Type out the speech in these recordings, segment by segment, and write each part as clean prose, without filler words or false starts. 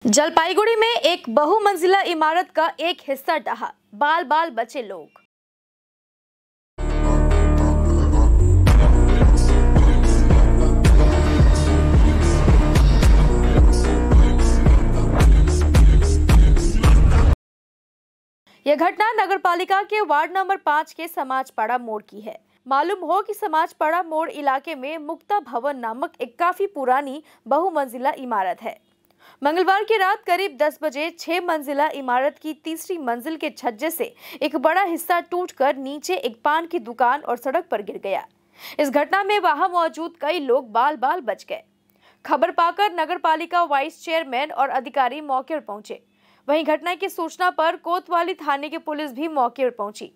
जलपाईगुड़ी में एक बहुमंजिला इमारत का एक हिस्सा ढहा, बाल बाल बचे लोग। यह घटना नगरपालिका के वार्ड नंबर 5 के समाजपाड़ा मोड़ की है। मालूम हो कि समाजपाड़ा मोड़ इलाके में मुक्ता भवन नामक एक काफी पुरानी बहुमंजिला इमारत है। मंगलवार की रात करीब 10 बजे 6 मंजिला इमारत की तीसरी मंजिल के छज्जे से एक बड़ा हिस्सा टूटकर नीचे एक पान की दुकान और सड़क पर गिर गया। इस घटना में वहां मौजूद कई लोग बाल बाल बच गए। खबर पाकर नगरपालिका वाइस चेयरमैन और अधिकारी मौके पर पहुंचे। वहीं घटना की सूचना पर कोतवाली थाने की पुलिस भी मौके पर पहुंची।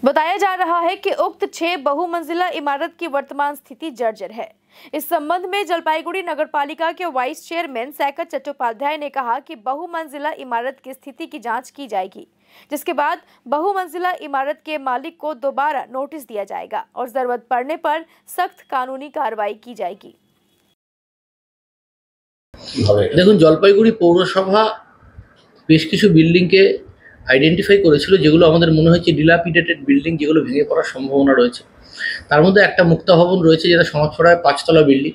बताया जा रहा है कि उक्त 6 बहुमंजिला इमारत की वर्तमान स्थिति जर्जर है। इस संबंध में जलपाईगुड़ी नगरपालिका के वाइस चेयरमैन सैकत चट्टोपाध्याय ने कहा कि बहुमंजिला इमारत की स्थिति की जांच की जाएगी, जिसके बाद बहुमंजिला इमारत के मालिक को दोबारा नोटिस दिया जाएगा और जरूरत पड़ने पर सख्त कानूनी कार्रवाई की जाएगी। देखुन जलपाईगुड़ी पौरसभा बेश किछु बिल्डिंग के आइडेंटिफाई करेছিল যেগুলো আমাদের মনে হচ্ছে ডিলাপিডেটেড বিল্ডিং, যেগুলো ভেঙে পড়ার সম্ভাবনা রয়েছে। তার মধ্যে একটা মুক্তা ভবন রয়েছে, যেটা সমাজপাড়ায় 5 তলা বিল্ডিং।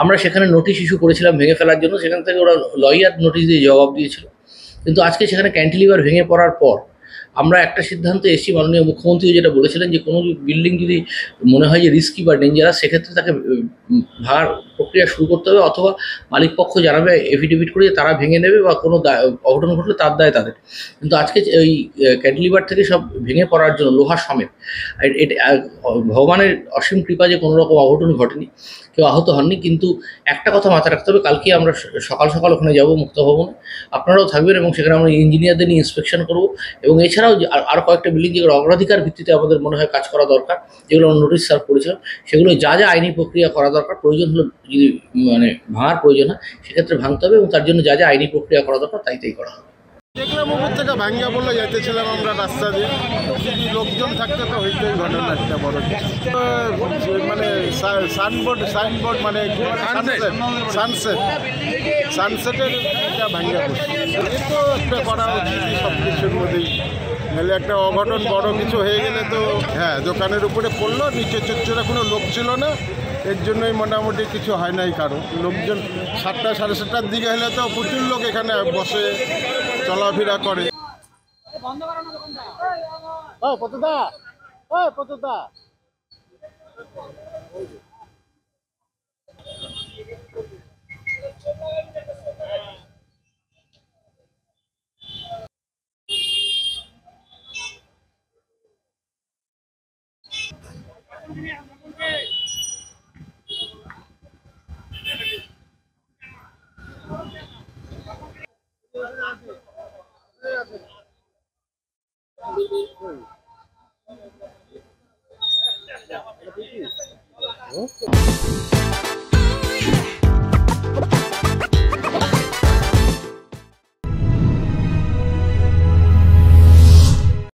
আমরা সেখানে নোটিশ ইস্যু করেছিলাম ভেঙে ফেলার জন্য। সেখান থেকে ওরা লয়ার নোটিশ দিয়ে জবাব দিয়েছিল। কিন্তু আজকে সেখানে ক্যান্টিলিভার ভেঙে পড়ার পর আমরা একটা সিদ্ধান্তে এসেছি। মাননীয় মুখ্যমন্ত্রী যেটা বলেছিলেন যে কোনো বিল্ডিং যদি মনে হয় যে রিস্কি বা ডেঞ্জারাস, সেক্ষেত্রে তাকে ভাঙার প্রক্রিয়া শুরু করতে হবে, অথবা মালিক পক্ষ জানাবে এফিডেভিট করে তারা ভেঙে নেবে বা কোনো অঘটন ঘটলে তার দায় তাদের। কিন্তু আজকে ওই ক্যান্টিলিভার থেকে সব ভেঙে পড়ার জন্য লোহার সমেত, এটা ভগবানের অসীম কৃপা যে কোনো রকম অঘটন ঘটেনি, কেউ আহত হননি। কিন্তু একটা কথা মাথায় রাখতে হবে, কালকে আমরা সকাল সকাল ওখানে যাব মুক্তা ভবনে, আপনারাও থাকবেন এবং সেখানে আমরা ইঞ্জিনিয়ারদের নিয়ে ইন্সপেকশন করব। এবং এছাড়াও আর কয়েকটা বিল্ডিং যেগুলো অগ্রাধিকার ভিত্তিতে আমাদের মনে হয় কাজ করা দরকার, যেগুলো আমরা নোটিশ সার্ভ করেছিলাম, সেগুলো যা যা আইনি প্রক্রিয়া করা দরকার, প্রয়োজন হলে যদি ভাঙার প্রয়োজন হয় সেক্ষেত্রে ভাঙতে হবে, এবং তার জন্য যা যা আইনি প্রক্রিয়া করা দরকার তাই করা হবে। দেখলাম উপর থেকে ভাঙ্গা বলে যাইতেছিলাম আমরা রাস্তা দিয়ে, যদি লোকজন থাকতো তো হইতেই ঘটনা একটা বড় মানে সাইনবোর্ড মানে সানসেটের একটা ভাঙ্গা করছে। তো একটা করা উচিত সব কিছুর মধ্যেই, নাহলে একটা অঘটন বড় কিছু হয়ে গেলে তো দোকানের উপরে পড়লো, নিচে চচ্চরে কোনো লোক ছিল না, এর জন্যই মোটামুটি কিছু হয় নাই। কারো লোকজন 7টা সাড়ে 7টার দিকে হলে তো প্রচুর লোক এখানে বসে চলাফেরা করে।